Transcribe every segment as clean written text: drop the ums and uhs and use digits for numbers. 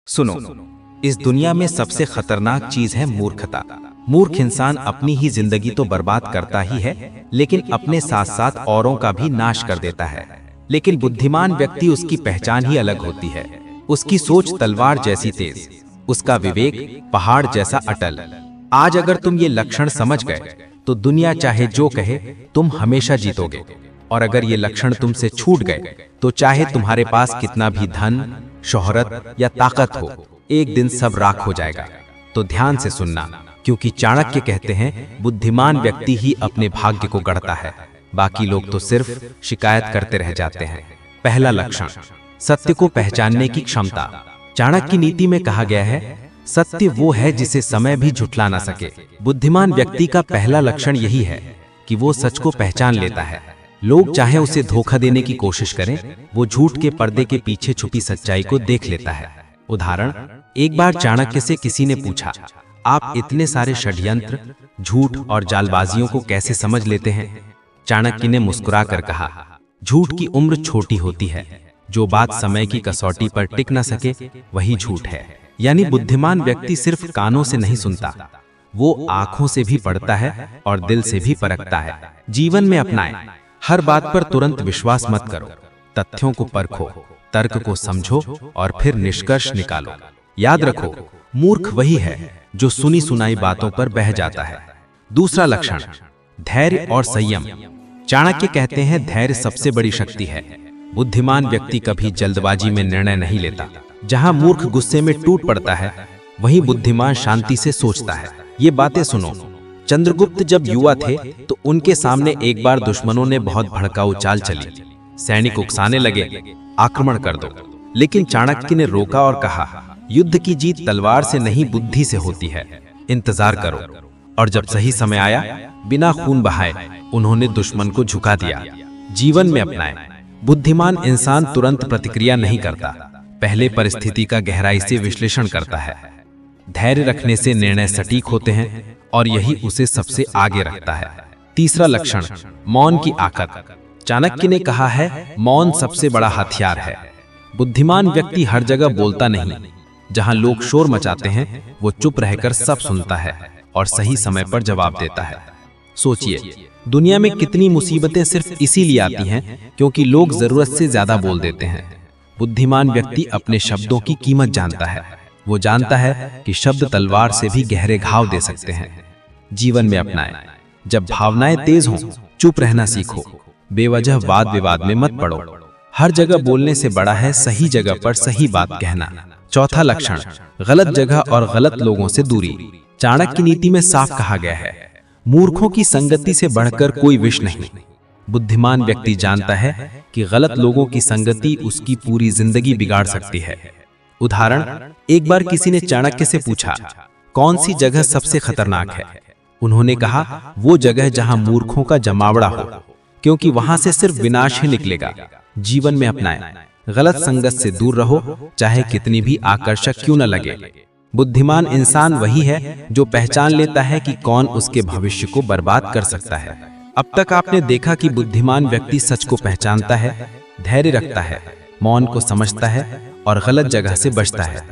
सुनो, इस दुनिया में सबसे खतरनाक चीज है मूर्खता। मूर्ख इंसान अपनी ही जिंदगी तो बर्बाद करता ही है, लेकिन अपने साथ साथ औरों का भी नाश कर देता है। लेकिन बुद्धिमान व्यक्ति उसकी पहचान ही अलग होती है। उसकी सोच तलवार जैसी तेज, उसका विवेक पहाड़ जैसा अटल। आज अगर तुम ये लक्षण समझ गए तो दुनिया चाहे जो कहे तुम हमेशा जीतोगे, और अगर ये लक्षण तुमसे छूट गए तो चाहे तुम्हारे पास कितना भी धन, शोहरत या ताकत हो, एक दिन सब राख हो जाएगा। तो ध्यान से सुनना, क्योंकि चाणक्य कहते हैं बुद्धिमान व्यक्ति ही अपने भाग्य को गढ़ता है, बाकी लोग तो सिर्फ शिकायत करते रह जाते हैं। पहला लक्षण, सत्य को पहचानने की क्षमता। चाणक्य की नीति में कहा गया है, सत्य वो है जिसे समय भी झुठला ना सके। बुद्धिमान व्यक्ति का पहला लक्षण यही है कि वो सच को पहचान लेता है। लोग चाहे उसे धोखा देने की कोशिश करें, वो झूठ के पर्दे के पीछे छुपी सच्चाई को देख लेता है। उदाहरण, एक बार चाणक्य से किसी ने पूछा, आप इतने सारे षड्यंत्र, झूठ और जालबाजियों को कैसे समझ लेते हैं? चाणक्य ने मुस्कुराकर कहा, झूठ की उम्र छोटी होती है, जो बात समय की कसौटी पर टिक न सके वही झूठ है। यानी बुद्धिमान व्यक्ति सिर्फ कानों से नहीं सुनता, वो आंखों से भी पढ़ता है और दिल से भी परखता है। जीवन में अपनाएं, हर बात पर तुरंत विश्वास मत करो, तथ्यों को परखो, तर्क को समझो और फिर निष्कर्ष निकालो। याद रखो, मूर्ख वही है जो सुनी सुनाई बातों पर बह जाता है। दूसरा लक्षण, धैर्य और संयम। चाणक्य कहते हैं धैर्य सबसे बड़ी शक्ति है। बुद्धिमान व्यक्ति कभी जल्दबाजी में निर्णय नहीं लेता। जहां मूर्ख गुस्से में टूट पड़ता है, वहीं बुद्धिमान शांति से सोचता है। ये बातें सुनो, चंद्रगुप्त जब युवा थे तो उनके सामने एक बार दुश्मनों ने बहुत भड़काऊ चाल चली। सैनिक उकसाने लगे, आक्रमण कर दो। लेकिन चाणक्य ने रोका और कहा, युद्ध की जीत तलवार से नहीं बुद्धि से होती है, इंतजार करो। और जब सही समय आया, बिना खून बहाए उन्होंने दुश्मन को झुका दिया। जीवन में अपनाएं, बुद्धिमान इंसान तुरंत प्रतिक्रिया नहीं करता, पहले परिस्थिति का गहराई से विश्लेषण करता है। धैर्य रखने से निर्णय सटीक होते हैं और यही उसे सबसे आगे रखता है। तीसरा लक्षण, मौन की आकत। चाणक्य ने कहा है, मौन सबसे बड़ा हथियार है। बुद्धिमान व्यक्ति हर जगह बोलता नहीं, जहां लोग शोर मचाते हैं वो चुप रहकर सब सुनता है और सही समय पर जवाब देता है। सोचिए, दुनिया में कितनी मुसीबतें सिर्फ इसीलिए आती हैं क्योंकि लोग जरूरत से ज्यादा बोल देते हैं। बुद्धिमान व्यक्ति अपने शब्दों की कीमत जानता है। वो जानता है कि शब्द तलवार से भी गहरे घाव दे सकते हैं। जीवन में अपनाएं, जब भावनाएं तेज हों, चुप रहना सीखो, बेवजह वाद विवाद में मत पड़ो। हर जगह बोलने से बड़ा है सही जगह पर सही बात कहना। चौथा लक्षण, गलत जगह और गलत लोगों से दूरी। चाणक्य की नीति में साफ कहा गया है, मूर्खों की संगति से बढ़कर कोई विष नहीं। बुद्धिमान व्यक्ति जानता है कि गलत लोगों की संगति उसकी पूरी जिंदगी बिगाड़ सकती है। उदाहरण, एक बार किसी ने चाणक्य से पूछा, कौन सी जगह सबसे खतरनाक है? उन्होंने कहा, वो जगह जहां मूर्खों का जमावड़ा हो, क्योंकि वहां से सिर्फ विनाश ही निकलेगा। जीवन में अपनाएं, गलत संगत से दूर रहो, चाहे कितनी भी आकर्षक क्यों न लगे। बुद्धिमान इंसान वही है जो पहचान लेता है कि कौन उसके भविष्य को बर्बाद कर सकता है। अब तक आपने देखा कि बुद्धिमान व्यक्ति सच को पहचानता है, धैर्य रखता है, मौन को समझता है और गलत जगह से बचता है।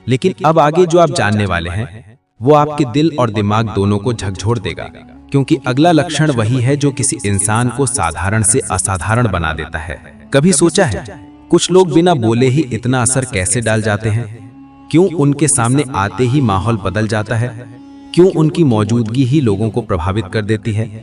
लेकिन अब आगे जो आप जानने वाले हैं वो आपके दिल और दिमाग दोनों को झकझोर देगा, क्योंकि अगला लक्षण वही है जो किसी इंसान को साधारण से असाधारण बना देता है। कभी सोचा है, कुछ लोग बिना बोले ही इतना असर कैसे डाल जाते हैं? क्यों उनके सामने आते ही माहौल बदल जाता है? क्यों उनकी मौजूदगी ही लोगों को प्रभावित कर देती है?